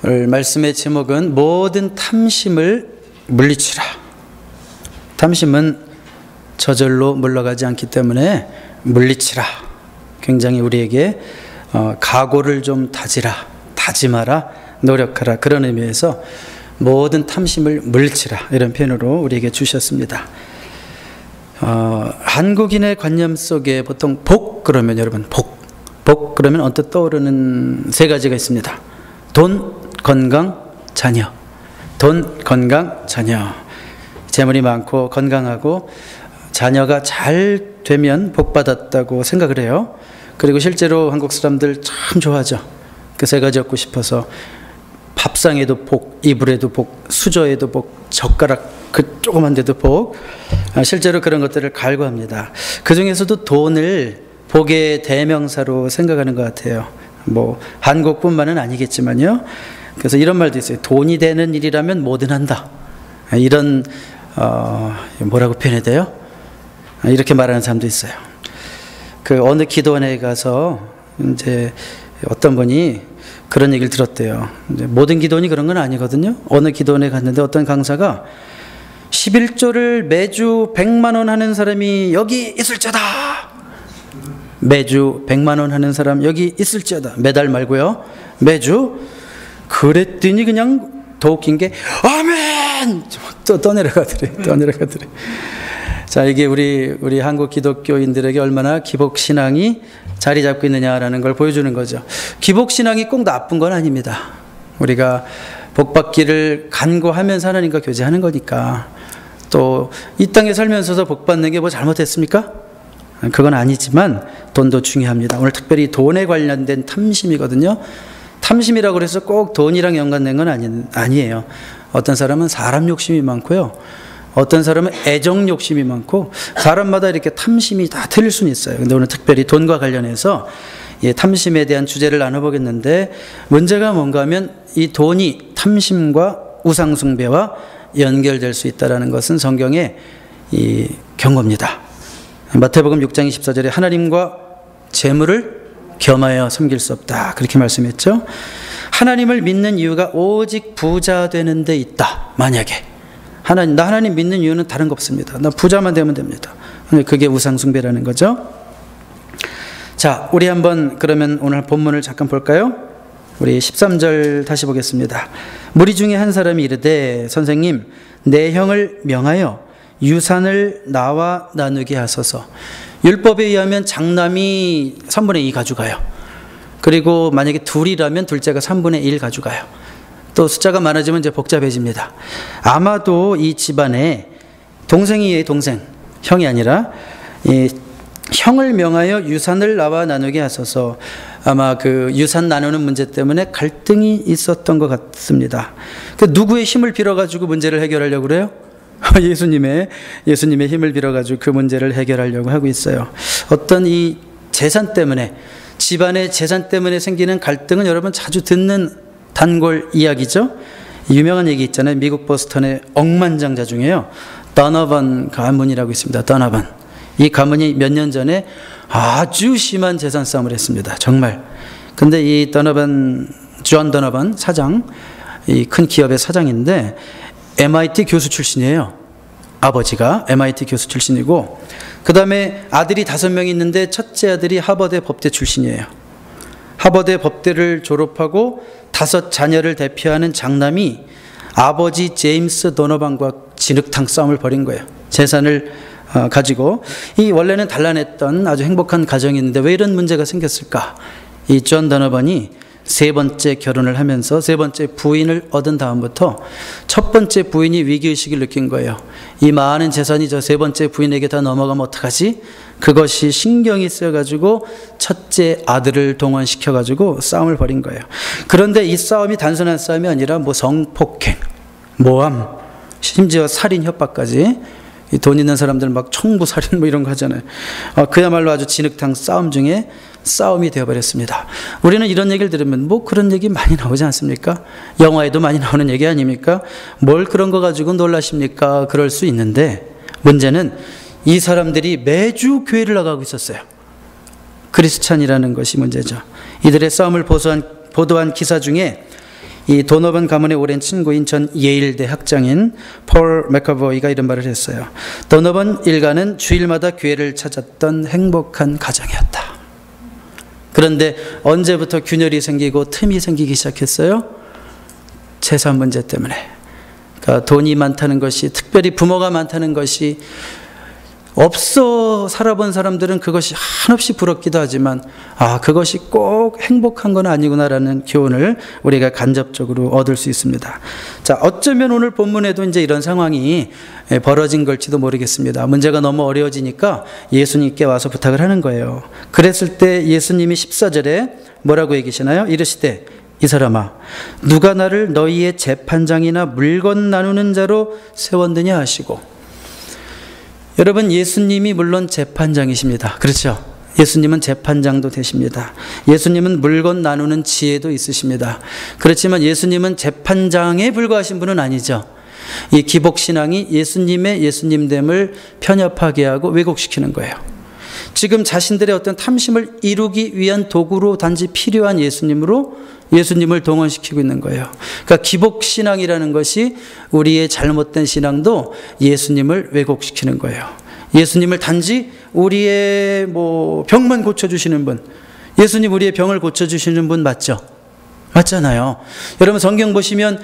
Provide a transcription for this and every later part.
말씀의 제목은 모든 탐심을 물리치라. 탐심은 저절로 물러가지 않기 때문에 물리치라. 굉장히 우리에게 각오를 좀 다짐하라, 노력하라, 그런 의미에서 모든 탐심을 물리치라, 이런 표현으로 우리에게 주셨습니다. 한국인의 관념 속에 보통 복 그러면, 여러분, 복 그러면 언뜻 떠오르는 세 가지가 있습니다. 돈, 건강, 자녀. 돈, 건강, 자녀. 재물이 많고 건강하고 자녀가 잘 되면 복 받았다고 생각을 해요. 그리고 실제로 한국 사람들 참 좋아하죠. 그 세 가지 얻고 싶어서 밥상에도 복, 이불에도 복, 수저에도 복, 젓가락 그 조그만 데도 복. 실제로 그런 것들을 갈구합니다. 그 중에서도 돈을 복의 대명사로 생각하는 것 같아요. 뭐 한국뿐만은 아니겠지만요. 그래서 이런 말도 있어요. 돈이 되는 일이라면 뭐든 한다. 이런 뭐라고 표현해야 돼요? 이렇게 말하는 사람도 있어요. 그 어느 기도원에 가서 이제 어떤 분이 그런 얘기를 들었대요. 이제 모든 기도원이 그런 건 아니거든요. 어느 기도원에 갔는데 어떤 강사가 11조를 매주 100만 원 하는 사람이 여기 있을지어다. 매주 100만 원 하는 사람 여기 있을지어다. 매달 말고요. 매주. 그랬더니 그냥 더 웃긴 게 아멘! 또 떠내려가더래. 자, 이게 우리 한국 기독교인들에게 얼마나 기복신앙이 자리 잡고 있느냐라는 걸 보여주는 거죠. 기복신앙이 꼭 나쁜 건 아닙니다. 우리가 복받기를 간구하면서 하나님과 교제하는 거니까. 또 이 땅에 살면서도 복받는 게 뭐 잘못했습니까? 그건 아니지만 돈도 중요합니다. 오늘 특별히 돈에 관련된 탐심이거든요. 탐심이라고 해서 꼭 돈이랑 연관된 건 아니에요. 어떤 사람은 사람 욕심이 많고요. 어떤 사람은 애정 욕심이 많고, 사람마다 이렇게 탐심이 다 틀릴 수는 있어요. 근데 오늘 특별히 돈과 관련해서 탐심에 대한 주제를 나눠보겠는데, 문제가 뭔가 하면 이 돈이 탐심과 우상숭배와 연결될 수 있다는 것은 성경의 이 경고입니다. 마태복음 6장 24절에 하나님과 재물을 겸하여 섬길 수 없다, 그렇게 말씀했죠. 하나님을 믿는 이유가 오직 부자 되는 데 있다. 만약에 나 하나님 믿는 이유는 다른 거 없습니다. 나 부자만 되면 됩니다. 그게 우상숭배라는 거죠. 자, 우리 한번 그러면 오늘 본문을 잠깐 볼까요? 우리 13절 다시 보겠습니다. 무리 중에 한 사람이 이르되 선생님, 내 형을 명하여 유산을 나와 나누게 하소서. 율법에 의하면 장남이 3분의 2 가져가요. 그리고 만약에 둘이라면 둘째가 3분의 1 가져가요. 또 숫자가 많아지면 이제 복잡해집니다. 아마도 이 집안에 동생이 동생, 형이 아니라 형을 명하여 유산을 나와 나누게 하소서. 아마 그 유산 나누는 문제 때문에 갈등이 있었던 것 같습니다. 그 누구의 힘을 빌어가지고 문제를 해결하려고 그래요? 예수님의 힘을 빌어가지고 그 문제를 해결하려고 하고 있어요. 어떤 이 재산 때문에, 집안의 재산 때문에 생기는 갈등은 여러분 자주 듣는 단골 이야기죠. 유명한 얘기 있잖아요. 미국 보스턴의 억만장자 중에요, 더너번 가문이라고 있습니다. 더너번. 이 가문이 몇 년 전에 아주 심한 재산 싸움을 했습니다. 정말. 근데 이 존 더너번 사장, 이 큰 기업의 사장인데 MIT 교수 출신이에요. 아버지가 MIT 교수 출신이고, 그 다음에 아들이 5명이 있는데 첫째 아들이 하버드 법대 출신이에요. 하버드 법대를 졸업하고 5 자녀를 대표하는 장남이 아버지 제임스 도너반과 진흙탕 싸움을 벌인 거예요. 재산을 가지고. 이 원래는 단란했던 아주 행복한 가정이었는데 왜 이런 문제가 생겼을까? 이 존 도너반이 3번째 결혼을 하면서 3번째 부인을 얻은 다음부터 첫 번째 부인이 위기의식을 느낀 거예요. 이 많은 재산이 저 3번째 부인에게 다 넘어가면 어떡하지? 그것이 신경이 쓰여가지고 첫째 아들을 동원시켜가지고 싸움을 벌인 거예요. 그런데 이 싸움이 단순한 싸움이 아니라 뭐 성폭행, 모함, 심지어 살인 협박까지, 이 돈 있는 사람들 막 청부살인 뭐 이런 거 하잖아요. 그야말로 아주 진흙탕 싸움 중에 싸움이 되어버렸습니다. 우리는 이런 얘기를 들으면 뭐 그런 얘기 많이 나오지 않습니까? 영화에도 많이 나오는 얘기 아닙니까? 뭘 그런 거 가지고 놀라십니까? 그럴 수 있는데, 문제는 이 사람들이 매주 교회를 나가고 있었어요. 크리스찬이라는 것이 문제죠. 이들의 싸움을 보도한 기사 중에 이 도너번 가문의 오랜 친구인 전 예일대 학장인 폴 맥커버이가 이런 말을 했어요. 도너번 일가는 주일마다 교회를 찾았던 행복한 가정이었다. 그런데 언제부터 균열이 생기고 틈이 생기기 시작했어요? 재산 문제 때문에. 그러니까 돈이 많다는 것이, 특별히 부모가 많다는 것이, 없어 살아본 사람들은 그것이 한없이 부럽기도 하지만 그것이 꼭 행복한 건 아니구나라는 교훈을 우리가 간접적으로 얻을 수 있습니다. 자, 어쩌면 오늘 본문에도 이제 이런 상황이 벌어진 걸지도 모르겠습니다. 문제가 너무 어려워지니까 예수님께 와서 부탁을 하는 거예요. 그랬을 때 예수님이 14절에 뭐라고 얘기하시나요? 이르시되 이 사람아, 누가 나를 너희의 재판장이나 물건 나누는 자로 세웠느냐 하시고. 여러분, 예수님이 물론 재판장이십니다. 그렇죠? 예수님은 재판장도 되십니다. 예수님은 물건 나누는 지혜도 있으십니다. 그렇지만 예수님은 재판장에 불과하신 분은 아니죠. 이 기복신앙이 예수님의 예수님됨을 편협하게 하고 왜곡시키는 거예요. 지금 자신들의 어떤 탐심을 이루기 위한 도구로 단지 필요한 예수님을 동원시키고 있는 거예요. 그러니까 기복신앙이라는 것이 우리의 잘못된 신앙도 예수님을 왜곡시키는 거예요. 예수님을 단지 우리의 병만 고쳐주시는 분, 예수님 우리의 병을 고쳐주시는 분 맞죠? 맞잖아요. 여러분 성경 보시면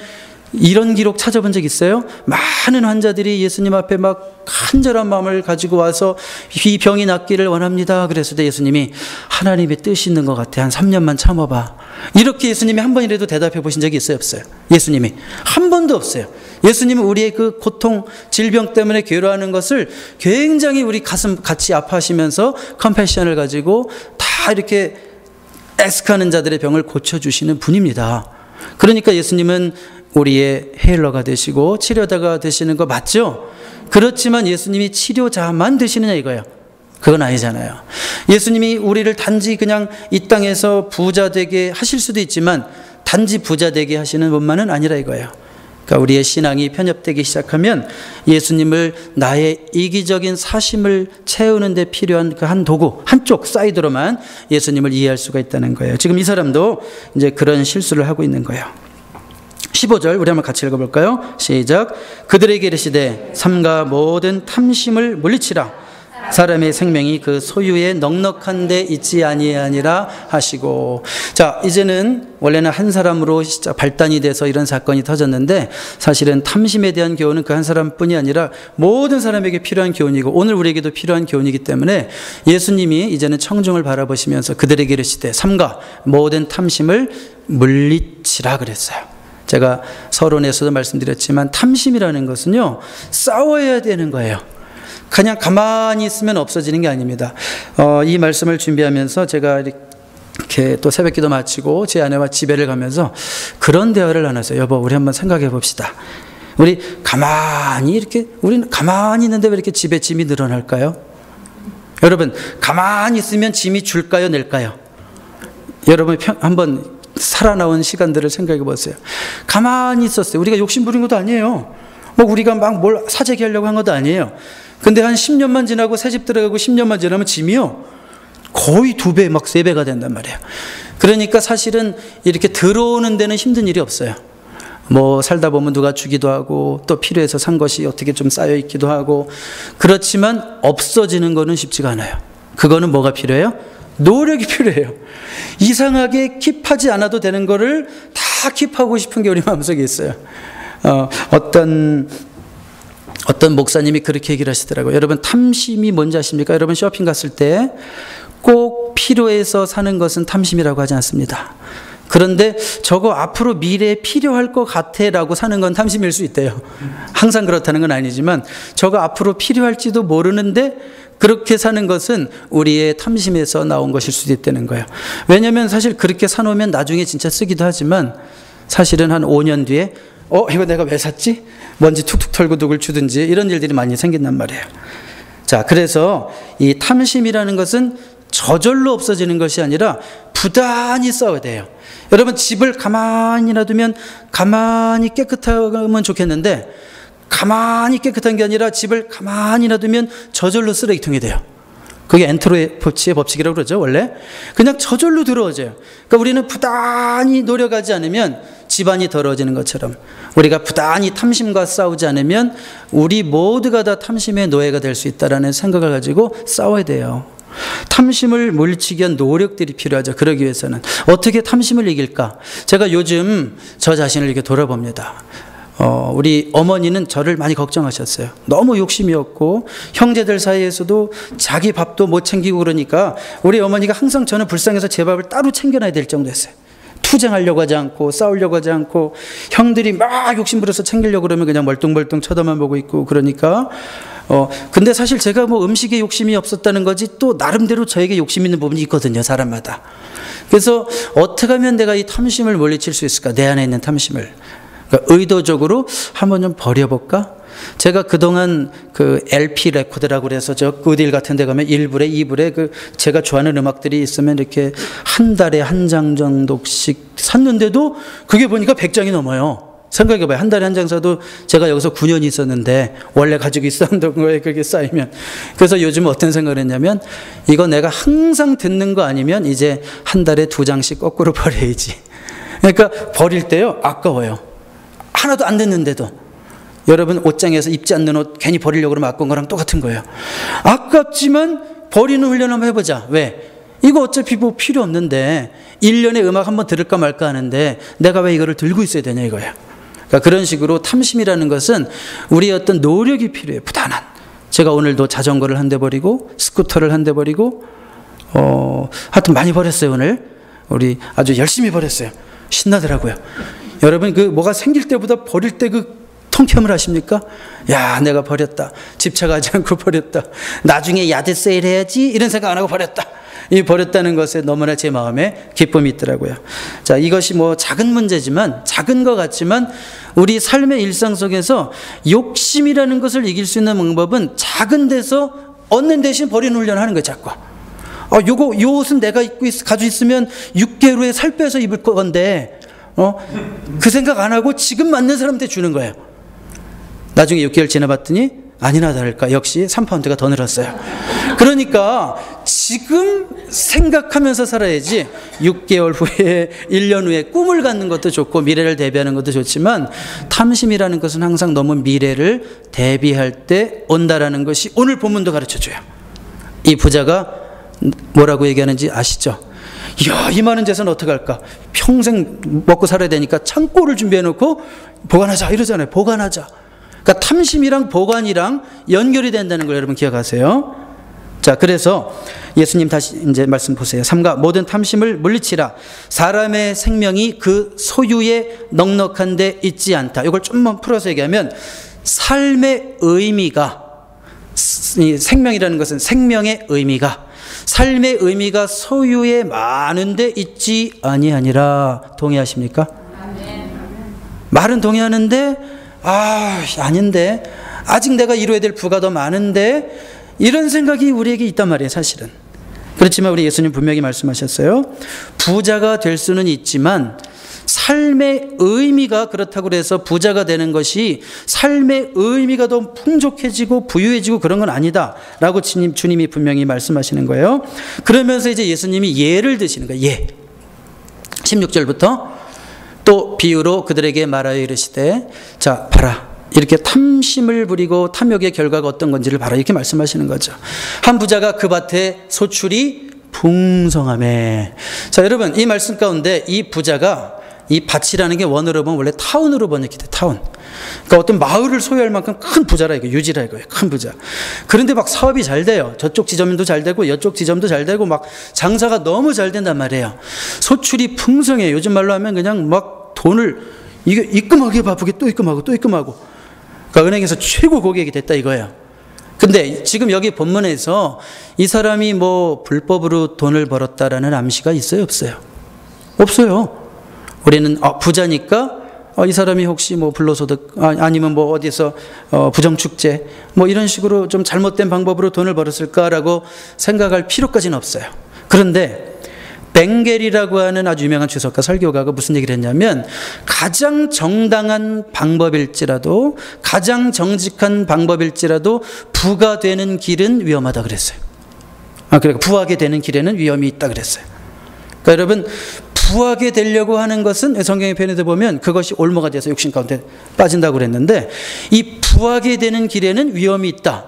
이런 기록 찾아본 적 있어요? 많은 환자들이 예수님 앞에 막 간절한 마음을 가지고 와서 이 병이 낫기를 원합니다. 그랬을 때 예수님이 하나님의 뜻이 있는 것 같아. 한 3년만 참아봐. 이렇게 예수님이 한 번이라도 대답해 보신 적이 있어요? 없어요? 예수님이 한 번도 없어요. 예수님은 우리의 그 고통, 질병 때문에 괴로워하는 것을 굉장히 우리 가슴 같이 아파하시면서 컴패션을 가지고 다 이렇게 애쓰는 자들의 병을 고쳐주시는 분입니다. 그러니까 예수님은 우리의 헤일러가 되시고 치료자가 되시는 거 맞죠? 그렇지만 예수님이 치료자만 되시느냐 이거예요. 그건 아니잖아요. 예수님이 우리를 단지 그냥 이 땅에서 부자 되게 하실 수도 있지만 단지 부자 되게 하시는 분만은 아니라 이거예요. 그러니까 우리의 신앙이 편협되기 시작하면 예수님을 나의 이기적인 사심을 채우는 데 필요한 그 한 도구, 한쪽 사이드로만 예수님을 이해할 수가 있다는 거예요. 지금 이 사람도 이제 그런 실수를 하고 있는 거예요. 15절 우리 한번 같이 읽어볼까요? 시작. 그들에게 이르시되 삼가 모든 탐심을 물리치라. 사람의 생명이 그 소유에 넉넉한 데 있지 아니하니라 하시고. 자, 이제는 원래는 한 사람으로 발단이 돼서 이런 사건이 터졌는데 사실은 탐심에 대한 교훈은 그 한 사람뿐이 아니라 모든 사람에게 필요한 교훈이고 오늘 우리에게도 필요한 교훈이기 때문에 예수님이 이제는 청중을 바라보시면서 그들에게 이르시되 삼가 모든 탐심을 물리치라 그랬어요. 제가 서론에서도 말씀드렸지만 탐심이라는 것은요, 싸워야 되는 거예요. 그냥 가만히 있으면 없어지는 게 아닙니다. 이 말씀을 준비하면서 제가 이렇게 또 새벽기도 마치고 제 아내와 집에를 가면서 그런 대화를 나눴어요. 여보, 우리 한번 생각해 봅시다. 우리는 가만히 있는데 왜 이렇게 집에 짐이 늘어날까요? 여러분, 가만히 있으면 짐이 줄까요, 낼까요? 여러분 한번 살아나온 시간들을 생각해 보세요. 가만히 있었어요. 우리가 욕심 부린 것도 아니에요. 우리가 막 뭘 사재기 하려고 한 것도 아니에요. 근데 한 10년만 지나고 새집 들어가고 10년만 지나면 짐이요, 거의 2배, 막 3배가 된단 말이에요. 그러니까 사실은 이렇게 들어오는 데는 힘든 일이 없어요. 살다 보면 누가 주기도 하고 또 필요해서 산 것이 어떻게 좀 쌓여 있기도 하고, 그렇지만 없어지는 거는 쉽지가 않아요. 그거는 뭐가 필요해요? 노력이 필요해요. 이상하게 킵하지 않아도 되는 거를 다 킵하고 싶은 게 우리 마음속에 있어요. 어떤 목사님이 그렇게 얘기를 하시더라고요. 여러분, 탐심이 뭔지 아십니까? 여러분 쇼핑 갔을 때 꼭 필요해서 사는 것은 탐심이라고 하지 않습니다. 그런데 저거 앞으로 미래에 필요할 것 같아 라고 사는 건 탐심일 수 있대요. 항상 그렇다는 건 아니지만 저거 앞으로 필요할지도 모르는데 그렇게 사는 것은 우리의 탐심에서 나온 것일 수도 있다는 거예요. 왜냐하면 사실 그렇게 사놓으면 나중에 진짜 쓰기도 하지만 사실은 한 5년 뒤에 이거 내가 왜 샀지? 먼지 툭툭 털고 누굴 주든지 이런 일들이 많이 생긴단 말이에요. 자, 그래서 이 탐심이라는 것은 저절로 없어지는 것이 아니라 부단히 싸워야 돼요. 여러분, 집을 가만히 놔두면 가만히 깨끗하면 좋겠는데 가만히 깨끗한 게 아니라 집을 가만히 놔두면 저절로 쓰레기통이 돼요. 그게 엔트로피의 법칙이라고 그러죠, 원래. 그냥 저절로 들어오죠. 그러니까 우리는 부단히 노력하지 않으면 집안이 더러워지는 것처럼 우리가 부단히 탐심과 싸우지 않으면 우리 모두가 다 탐심의 노예가 될 수 있다는 생각을 가지고 싸워야 돼요. 탐심을 물리치기 위한 노력들이 필요하죠. 그러기 위해서는 어떻게 탐심을 이길까? 제가 요즘 저 자신을 이렇게 돌아봅니다. 우리 어머니는 저를 많이 걱정하셨어요. 너무 욕심이었고 형제들 사이에서도 자기 밥도 못 챙기고 그러니까 우리 어머니가 항상 저는 불쌍해서 제 밥을 따로 챙겨놔야 될 정도였어요. 투쟁하려고 하지 않고 싸우려고 하지 않고 형들이 막 욕심 부려서 챙기려고 그러면 그냥 멀뚱멀뚱 쳐다만 보고 있고 그러니까 근데 사실 제가 뭐 음식에 욕심이 없었다는 거지 또 나름대로 저에게 욕심 있는 부분이 있거든요. 사람마다. 그래서 어떻게 하면 내가 이 탐심을 물리칠 수 있을까? 내 안에 있는 탐심을. 그러니까 의도적으로 한번 좀 버려볼까? 제가 그동안 그 LP 레코드라고 그래서 저 어딜 같은 데 가면 1불에 2불에 그 제가 좋아하는 음악들이 있으면 이렇게 한 달에 한 장 정도씩 샀는데도 그게 보니까 100장이 넘어요. 생각해봐요. 한 달에 한 장 사도 제가 여기서 9년이 있었는데 원래 가지고 있었던 거에 그게 쌓이면. 그래서 요즘 어떤 생각을 했냐면 이거 내가 항상 듣는 거 아니면 이제 한 달에 2장씩 거꾸로 버려야지. 그러니까 버릴 때요 아까워요. 하나도 안 듣는데도. 여러분 옷장에서 입지 않는 옷 괜히 버리려고 그러면 아까운 거랑 똑같은 거예요. 아깝지만 버리는 훈련 한번 해보자. 왜? 이거 어차피 뭐 필요 없는데 1년에 음악 한번 들을까 말까 하는데 내가 왜 이거를 들고 있어야 되냐 이거야. 그러니까 그런 식으로 탐심이라는 것은 우리의 어떤 노력이 필요해요. 부단한. 제가 오늘도 자전거를 한 대 버리고 스쿠터를 한 대 버리고 하여튼 많이 버렸어요. 오늘 우리 아주 열심히 버렸어요. 신나더라고요. 여러분 그 뭐가 생길 때보다 버릴 때 그 통쾌함을 아십니까? 야 내가 버렸다. 집착하지 않고 버렸다. 나중에 야드 세일 해야지 이런 생각 안 하고 버렸다. 이 버렸다는 것에 너무나 제 마음에 기쁨이 있더라고요. 자, 이것이 뭐 작은 문제지만 작은 것 같지만 우리 삶의 일상 속에서 욕심이라는 것을 이길 수 있는 방법은 작은 데서 얻는 대신 버리는 훈련을 하는 거예요. 자꾸. 요 옷은 내가 가지고 있으면 6개월 후에 살 빼서 입을 건데 그 생각 안 하고 지금 맞는 사람한테 주는 거예요. 나중에 6개월 지나봤더니 아니나 다를까 역시 3파운드가 더 늘었어요. 그러니까 지금 생각하면서 살아야지 6개월 후에 1년 후에 꿈을 갖는 것도 좋고 미래를 대비하는 것도 좋지만 탐심이라는 것은 항상 너무 미래를 대비할 때 온다라는 것이 오늘 본문도 가르쳐줘요. 이 부자가 뭐라고 얘기하는지 아시죠? 이야, 이 많은 재산 어떡할까? 평생 먹고 살아야 되니까 창고를 준비해놓고 보관하자 이러잖아요. 보관하자. 그러니까 탐심이랑 보관이랑 연결이 된다는 걸 여러분 기억하세요. 자, 그래서 예수님 다시 이제 말씀 보세요. 삼가 모든 탐심을 물리치라. 사람의 생명이 그 소유에 넉넉한 데 있지 않다. 이걸 좀만 풀어서 얘기하면 삶의 의미가 생명이라는 것은 생명의 의미가 삶의 의미가 소유에 많은 데 있지 아니하니라. 동의하십니까? 말은 동의하는데 아닌데 아직 내가 이루어야 될 부가 더 많은데 이런 생각이 우리에게 있단 말이에요. 사실은. 그렇지만 우리 예수님 분명히 말씀하셨어요. 부자가 될 수는 있지만 삶의 의미가 그렇다고 해서 부자가 되는 것이 삶의 의미가 더 풍족해지고 부유해지고 그런 건 아니다 라고 주님이 분명히 말씀하시는 거예요. 그러면서 이제 예수님이 예를 드시는 거예요. 예. 16절부터 또 비유로 그들에게 말하여 이르시되 자 봐라. 이렇게 탐심을 부리고 탐욕의 결과가 어떤 건지를 봐라. 이렇게 말씀하시는 거죠. 한 부자가 그 밭에 소출이 풍성하매. 자, 여러분 이 말씀 가운데 이 부자가 이 밭이라는 게 원어로 보면 원래 타운으로 번역이 돼. 타운. 그러니까 어떤 마을을 소유할 만큼 큰 부자라 이거. 유지라 이거예요. 큰 부자. 그런데 막 사업이 잘 돼요. 저쪽 지점도 잘 되고 이쪽 지점도 잘 되고 막 장사가 너무 잘 된단 말이에요. 소출이 풍성해요. 요즘 말로 하면 그냥 막 돈을 이게 입금하기에 바쁘게 또 입금하고 또 입금하고. 그러니까 은행에서 최고 고객이 됐다 이거예요. 근데 지금 여기 본문에서 이 사람이 뭐 불법으로 돈을 벌었다라는 암시가 있어요, 없어요? 없어요. 우리는 부자니까 이 사람이 혹시 뭐 불로소득 아니면 뭐 어디서 부정축제 뭐 이런 식으로 좀 잘못된 방법으로 돈을 벌었을까라고 생각할 필요까지는 없어요. 그런데 벵겔이라고 하는 아주 유명한 주석가 설교가가 무슨 얘기를 했냐면 가장 정당한 방법일지라도 가장 정직한 방법일지라도 부가 되는 길은 위험하다 그랬어요. 그러니까 부하게 되는 길에는 위험이 있다 그랬어요. 그러니까 여러분 부하게 되려고 하는 것은 성경의 편에도 보면 그것이 올무가 돼서 욕심 가운데 빠진다고 그랬는데, 이 부하게 되는 길에는 위험이 있다.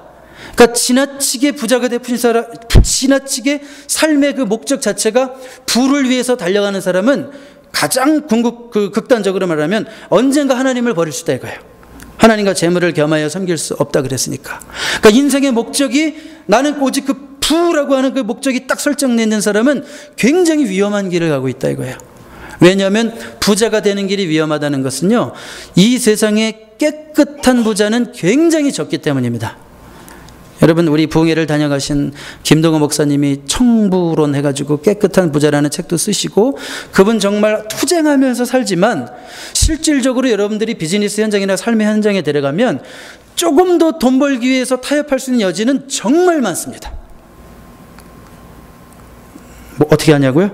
그러니까 지나치게 부자가 되는 사람, 지나치게 삶의 그 목적 자체가 부를 위해서 달려가는 사람은 가장 극단적으로 말하면 언젠가 하나님을 버릴 수다 이거예요. 하나님과 재물을 겸하여 섬길 수 없다 그랬으니까. 그러니까 인생의 목적이 나는 오직 그 부라고 하는 그 목적이 딱 설정되어 있는 사람은 굉장히 위험한 길을 가고 있다 이거예요. 왜냐하면 부자가 되는 길이 위험하다는 것은요, 이 세상에 깨끗한 부자는 굉장히 적기 때문입니다. 여러분, 우리 부흥회를 다녀가신 김동호 목사님이 청부론 해가지고 깨끗한 부자라는 책도 쓰시고, 그분 정말 투쟁하면서 살지만 실질적으로 여러분들이 비즈니스 현장이나 삶의 현장에 데려가면 조금 더 돈 벌기 위해서 타협할 수 있는 여지는 정말 많습니다. 뭐 어떻게 하냐고요?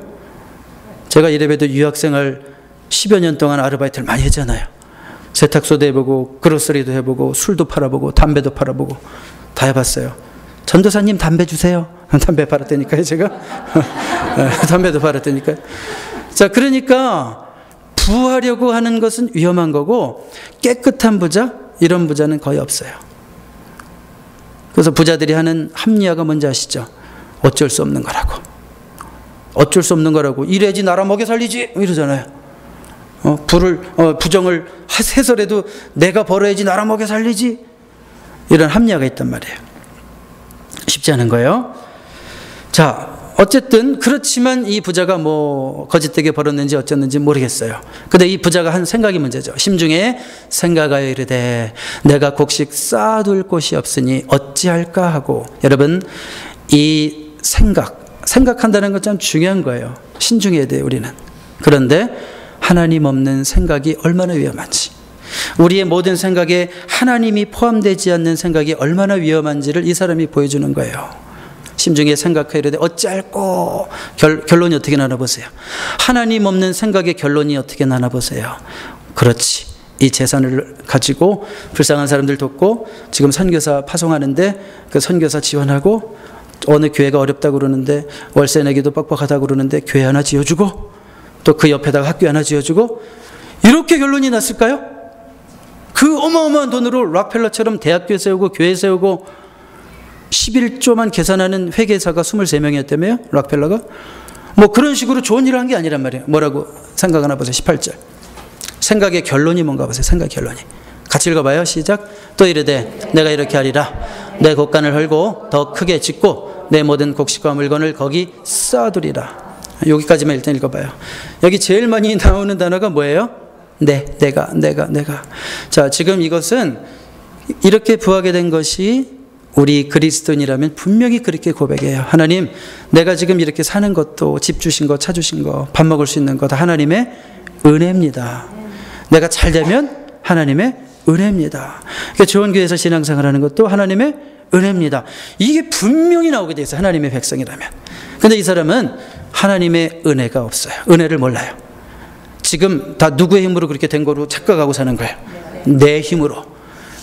제가 이래봬도 유학생활 10여 년 동안 아르바이트를 많이 했잖아요. 세탁소도 해보고 그로서리도 해보고 술도 팔아보고 담배도 팔아보고 다 해봤어요. 전도사님 담배 주세요. 담배 팔았다니까요 제가. 담배도 팔았다니까요. 자, 그러니까 부하려고 하는 것은 위험한 거고, 깨끗한 부자, 이런 부자는 거의 없어요. 그래서 부자들이 하는 합리화가 뭔지 아시죠? 어쩔 수 없는 거라고. 어쩔 수 없는 거라고. 이래야지 나라 먹여 살리지 이러잖아요. 부정을 해서라도 내가 벌어야지 나라 먹여 살리지, 이런 합리화가 있단 말이에요. 쉽지 않은 거예요. 자, 어쨌든 그렇지만 이 부자가 뭐 거짓되게 벌었는지 어쩌는지 모르겠어요. 근데 이 부자가 한 생각이 문제죠. 심중에 생각하여 이르되 내가 곡식 쌓아둘 곳이 없으니 어찌할까 하고. 여러분, 이 생각한다는 건 참 중요한 거예요. 신중해야 돼요, 우리는. 그런데 하나님 없는 생각이 얼마나 위험한지, 우리의 모든 생각에 하나님이 포함되지 않는 생각이 얼마나 위험한지를 이 사람이 보여주는 거예요. 심중에 생각하여 이르되 어찌할꼬. 결론이 어떻게 나나 보세요. 하나님 없는 생각의 결론이 어떻게 나나 보세요. 그렇지, 이 재산을 가지고 불쌍한 사람들 돕고, 지금 선교사 파송하는데 그 선교사 지원하고, 어느 교회가 어렵다고 그러는데 월세 내기도 빡빡하다고 그러는데 교회 하나 지어주고, 또 그 옆에다가 학교 하나 지어주고, 이렇게 결론이 났을까요? 그 어마어마한 돈으로 락펠러처럼 대학교 세우고 교회 세우고 11조만 계산하는 회계사가 23명이었다며요? 락펠러가? 뭐 그런 식으로 좋은 일을 한 게 아니란 말이에요. 뭐라고 생각하나 보세요. 18절. 생각의 결론이 뭔가 보세요. 생각 결론이. 같이 읽어봐요. 시작. 또 이르되 내가 이렇게 하리라. 내 곡간을 헐고 더 크게 짓고 내 모든 곡식과 물건을 거기 쌓아두리라. 여기까지만 일단 읽어봐요. 여기 제일 많이 나오는 단어가 뭐예요? 내가. 자, 지금 이것은 이렇게 부하게 된 것이 우리 그리스도인이라면 분명히 그렇게 고백해요. 하나님, 내가 지금 이렇게 사는 것도 집 주신 거, 차 주신 거, 밥 먹을 수 있는 거 다 하나님의 은혜입니다. 내가 잘 되면 하나님의 은혜입니다. 그러니까 좋은 교회에서 신앙생활하는 것도 하나님의 은혜입니다. 이게 분명히 나오게 돼 있어요. 하나님의 백성이라면. 근데 이 사람은 하나님의 은혜가 없어요. 은혜를 몰라요. 지금 다 누구의 힘으로 그렇게 된 거로 착각하고 사는 거예요. 내 힘으로.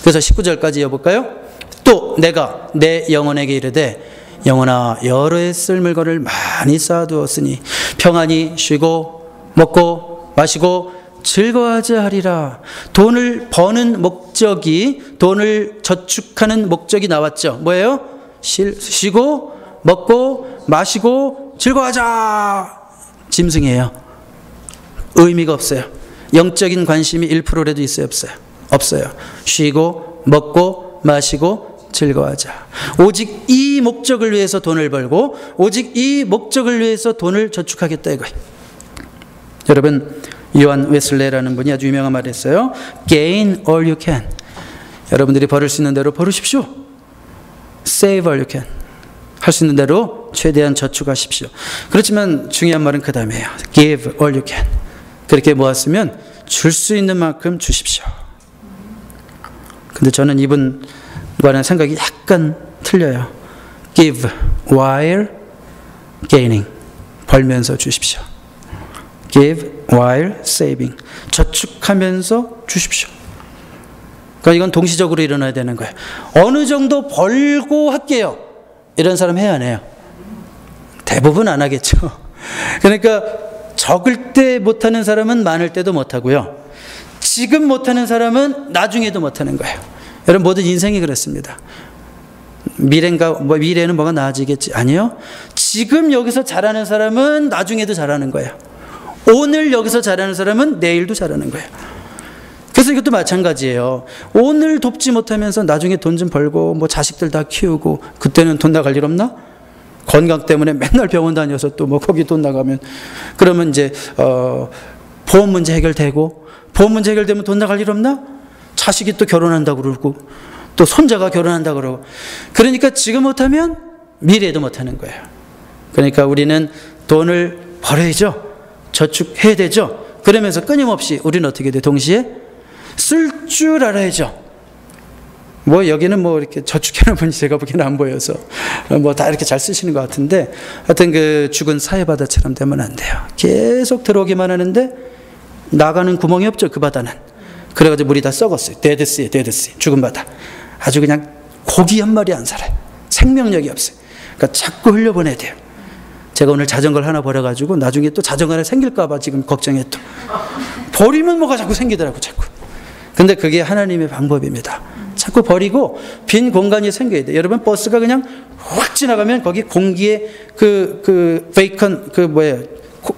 그래서 19절까지 이어볼까요? 또 내가 내 영혼에게 이르되 영혼아, 여러 해 쓸 물건을 많이 쌓아두었으니 평안히 쉬고 먹고 마시고 즐거워하자 하리라. 돈을 버는 목적이, 돈을 저축하는 목적이 나왔죠. 뭐예요? 쉬고 먹고 마시고 즐거워하자. 짐승이에요. 의미가 없어요. 영적인 관심이 1%라도 있어요? 없어요? 없어요. 쉬고 먹고 마시고 즐거워하자. 오직 이 목적을 위해서 돈을 벌고 오직 이 목적을 위해서 돈을 저축하겠다 이거예요. 여러분, 요한 웨슬레라는 분이 아주 유명한 말을 했어요. Gain all you can. 여러분들이 벌을 수 있는 대로 벌으십시오. Save all you can. 할 수 있는 대로 최대한 저축하십시오. 그렇지만 중요한 말은 그 다음이에요. Give all you can. 그렇게 모았으면 줄 수 있는 만큼 주십시오. 근데 저는 이분과는 생각이 약간 틀려요. Give while gaining. 벌면서 주십시오. Give while saving. 저축하면서 주십시오. 그러니까 이건 동시적으로 일어나야 되는 거예요. 어느 정도 벌고 할게요. 이런 사람 해야 안 해요? 대부분 안 하겠죠. 그러니까 적을 때 못하는 사람은 많을 때도 못하고요. 지금 못하는 사람은 나중에도 못하는 거예요. 여러분 모든 인생이 그렇습니다. 미래는 뭐가 나아지겠지? 아니요. 지금 여기서 잘하는 사람은 나중에도 잘하는 거예요. 오늘 여기서 잘하는 사람은 내일도 잘하는 거예요. 그래서 이것도 마찬가지예요. 오늘 돕지 못하면서 나중에 돈 좀 벌고 뭐 자식들 다 키우고 그때는 돈 나갈 일 없나? 건강 때문에 맨날 병원 다녀서 또 뭐 거기 돈 나가면 그러면 이제 보험 문제 해결되고 보험 문제 해결되면 돈 나갈 일 없나? 자식이 또 결혼한다고 그러고 또 손자가 결혼한다고 그러고 그러니까 지금 못하면 미래에도 못하는 거예요. 그러니까 우리는 돈을 벌어야죠. 저축해야 되죠. 그러면서 끊임없이 우리는 어떻게 돼? 동시에 쓸 줄 알아야죠. 뭐 여기는 뭐 이렇게 저축해놓은 분이 제가 보기에는 안 보여서 뭐 다 이렇게 잘 쓰시는 것 같은데 하여튼 그 죽은 사회바다처럼 되면 안 돼요. 계속 들어오기만 하는데 나가는 구멍이 없죠. 그 바다는. 그래가지고 물이 다 썩었어요. 데드씨 죽은 바다. 아주 그냥 고기 한 마리 안 살아요. 생명력이 없어요. 그러니까 자꾸 흘려보내야 돼요. 제가 오늘 자전거를 하나 버려가지고 나중에 또 자전거 하나 생길까 봐 지금 걱정해 또. 버리면 뭐가 자꾸 생기더라고 자꾸. 근데 그게 하나님의 방법입니다. 자꾸 버리고 빈 공간이 생겨야 돼. 여러분 버스가 그냥 확 지나가면 거기 공기에 베이컨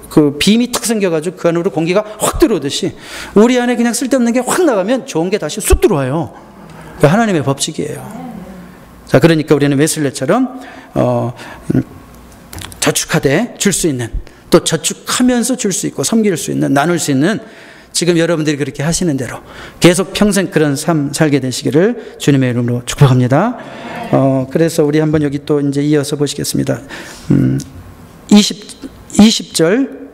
그 빔이 탁 생겨가지고 그 안으로 공기가 확 들어오듯이 우리 안에 그냥 쓸데없는 게 확 나가면 좋은 게 다시 쑥 들어와요. 하나님의 법칙이에요. 자, 그러니까 우리는 웨슬레처럼 저축하되 줄 수 있는 또 저축하면서 줄 수 있고 섬길 수 있는 나눌 수 있는 지금 여러분들이 그렇게 하시는 대로 계속 평생 그런 삶 살게 되시기를 주님의 이름으로 축복합니다. 그래서 우리 한번 여기 또 이제 이어서 보시겠습니다. 20절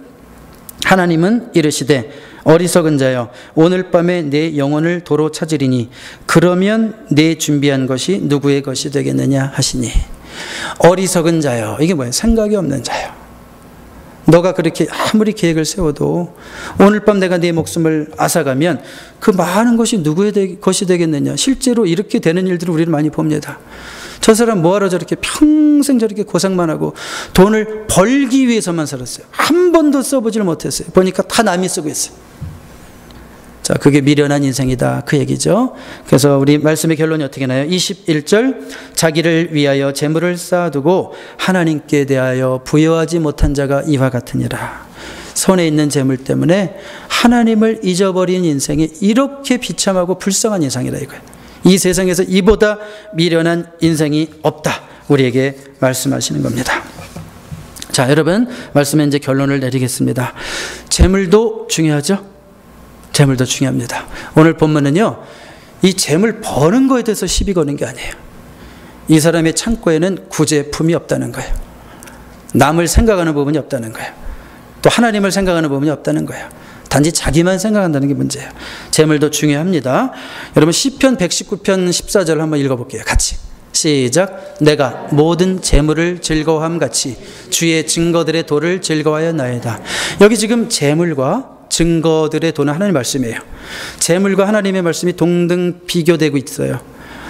하나님은 이르시되 어리석은 자여 오늘 밤에 내 영혼을 도로 찾으리니 그러면 내 준비한 것이 누구의 것이 되겠느냐 하시니 어리석은 자여 이게 뭐예요? 생각이 없는 자여. 너가 그렇게 아무리 계획을 세워도 오늘 밤 내가 내 목숨을 앗아가면 그 많은 것이 누구의 것이 되겠느냐. 실제로 이렇게 되는 일들을 우리는 많이 봅니다. 저 사람 뭐하러 저렇게 평생 저렇게 고생만 하고 돈을 벌기 위해서만 살았어요. 한 번도 써보질 못했어요. 보니까 다 남이 쓰고 있어요. 자, 그게 미련한 인생이다 그 얘기죠. 그래서 우리 말씀의 결론이 어떻게 나요? 21절 자기를 위하여 재물을 쌓아두고 하나님께 대하여 부여하지 못한 자가 이와 같으니라. 손에 있는 재물 때문에 하나님을 잊어버린 인생이 이렇게 비참하고 불쌍한 인생이라 이거예요. 이 세상에서 이보다 미련한 인생이 없다 우리에게 말씀하시는 겁니다. 자, 여러분 말씀에 이제 결론을 내리겠습니다. 재물도 중요하죠. 재물도 중요합니다. 오늘 본문은요, 이 재물 버는 거에 대해서 시비 거는 게 아니에요. 이 사람의 창고에는 구제품이 없다는 거예요. 남을 생각하는 부분이 없다는 거예요. 또 하나님을 생각하는 부분이 없다는 거예요. 단지 자기만 생각한다는 게 문제예요. 재물도 중요합니다. 여러분 시편 119편 14절 한번 읽어볼게요. 같이 시작. 내가 모든 재물을 즐거워함 같이 주의 증거들의 도를 즐거워하였나이다. 여기 지금 재물과 증거들의 도는 하나님 말씀이에요. 재물과 하나님의 말씀이 동등 비교되고 있어요.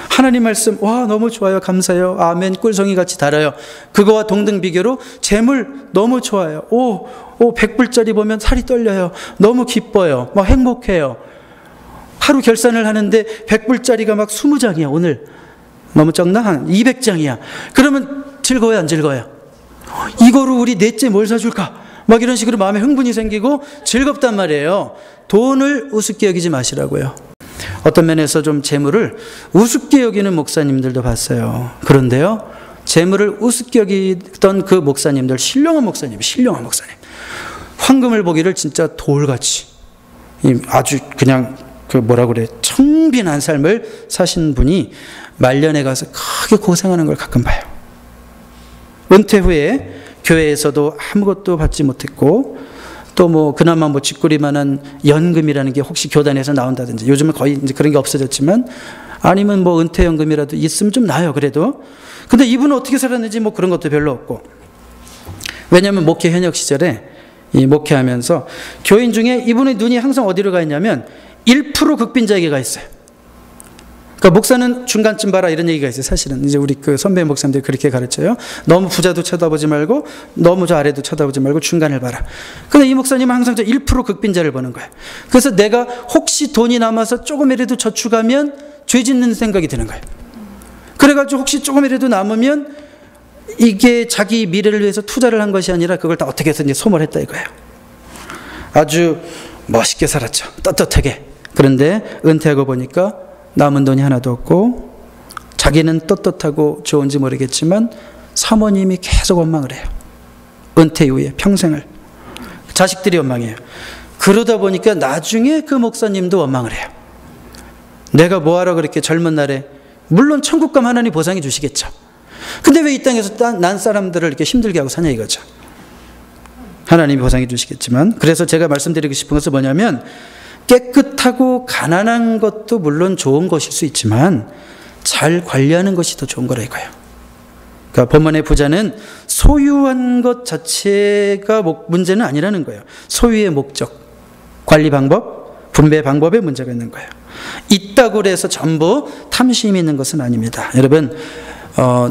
하나님 말씀 와 너무 좋아요. 감사해요. 아멘. 꿀송이 같이 달아요. 그거와 동등 비교로 재물 너무 좋아요. 오 100불짜리 보면 살이 떨려요. 너무 기뻐요. 막 행복해요. 하루 결산을 하는데 100불짜리가 막 20장이야. 오늘 너무 적나? 한 200장이야. 그러면 즐거워요 안 즐거워요? 이거로 우리 넷째 뭘 사줄까? 막 이런 식으로 마음에 흥분이 생기고 즐겁단 말이에요. 돈을 우습게 여기지 마시라고요. 어떤 면에서 좀 재물을 우습게 여기는 목사님들도 봤어요. 그런데요, 재물을 우습게 여기던 그 목사님들, 신령한 목사님. 황금을 보기를 진짜 돌같이 아주 그냥 청빈한 삶을 사신 분이 말년에 가서 크게 고생하는 걸 가끔 봐요. 은퇴 후에 교회에서도 아무것도 받지 못했고 또 그나마 쥐꼬리만한 연금이라는 게 혹시 교단에서 나온다든지 요즘은 거의 이제 그런 게 없어졌지만 아니면 은퇴연금이라도 있으면 좀 나아요. 그래도 근데 이분은 어떻게 살았는지 그런 것도 별로 없고 왜냐하면 목회 현역 시절에 이 목회하면서 교인 중에 이분의 눈이 항상 어디로 가 있냐면 1% 극빈자에게 가 있어요. 그러니까 목사는 중간쯤 봐라 이런 얘기가 있어요. 사실은 이제 우리 그 선배 목사님들이 그렇게 가르쳐요. 너무 부자도 쳐다보지 말고 너무 저 아래도 쳐다보지 말고 중간을 봐라. 근데 이 목사님은 항상 저 1% 극빈자를 보는 거예요. 그래서 내가 혹시 돈이 남아서 조금이라도 저축하면 죄 짓는 생각이 드는 거예요. 그래가지고 혹시 조금이라도 남으면 이게 자기 미래를 위해서 투자를 한 것이 아니라 그걸 다 어떻게 해서 이제 소모했다 이거예요. 아주 멋있게 살았죠. 떳떳하게. 그런데 은퇴하고 보니까 남은 돈이 하나도 없고 자기는 떳떳하고 좋은지 모르겠지만 사모님이 계속 원망을 해요. 은퇴 이후에 평생을. 자식들이 원망해요. 그러다 보니까 나중에 그 목사님도 원망을 해요. 내가 뭐하러 그렇게 젊은 날에, 물론 천국 가면 하나님 보상해 주시겠죠. 근데 왜 이 땅에서 난 사람들을 이렇게 힘들게 하고 사냐 이거죠. 하나님이 보상해 주시겠지만, 그래서 제가 말씀드리고 싶은 것은 뭐냐면, 깨끗하고 가난한 것도 물론 좋은 것일 수 있지만 잘 관리하는 것이 더 좋은 거라 이거예요. 그러니까 본문의 부자는 소유한 것 자체가 문제는 아니라는 거예요. 소유의 목적, 관리 방법, 분배 방법에 문제가 있는 거예요. 있다고 해서 전부 탐심이 있는 것은 아닙니다. 여러분,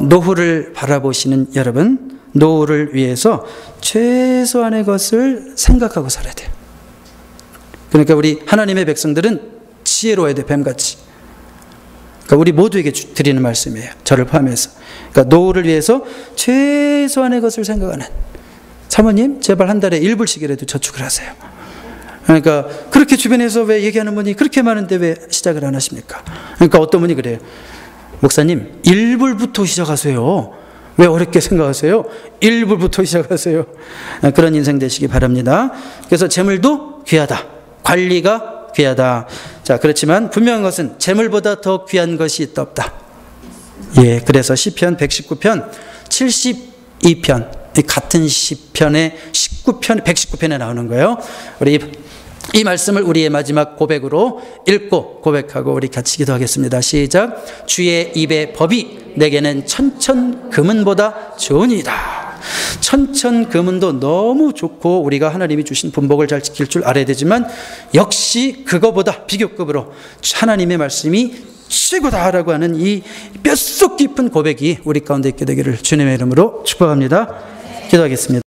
노후를 바라보시는 여러분, 노후를 위해서 최소한의 것을 생각하고 살아야 돼요. 그러니까 우리 하나님의 백성들은 지혜로워야 돼, 뱀같이. 그러니까 우리 모두에게 드리는 말씀이에요. 저를 포함해서. 그러니까 노후를 위해서 최소한의 것을 생각하는. 사모님, 제발 한 달에 1불씩이라도 저축을 하세요. 그러니까 그렇게 주변에서 왜 얘기하는 분이 그렇게 많은데 왜 시작을 안 하십니까? 그러니까 어떤 분이 그래요. 목사님, 1불부터 시작하세요. 왜 어렵게 생각하세요? 1불부터 시작하세요. 그런 인생 되시기 바랍니다. 그래서 재물도 귀하다. 관리가 귀하다. 자, 그렇지만 분명한 것은 재물보다 더 귀한 것이 있다 없다. 예, 그래서 시편 119편, 72편, 같은 시편의 19편, 119편에 나오는 거예요. 우리 이 말씀을 우리의 마지막 고백으로 읽고 고백하고 우리 같이 기도하겠습니다. 시작. 주의 입의 법이 내게는 천천금은보다 좋으니이다. 천천금은도 너무 좋고 우리가 하나님이 주신 분복을 잘 지킬 줄 알아야 되지만 역시 그거보다 비교급으로 하나님의 말씀이 최고다라고 하는 이 뼛속 깊은 고백이 우리 가운데 있게 되기를 주님의 이름으로 축복합니다. 기도하겠습니다.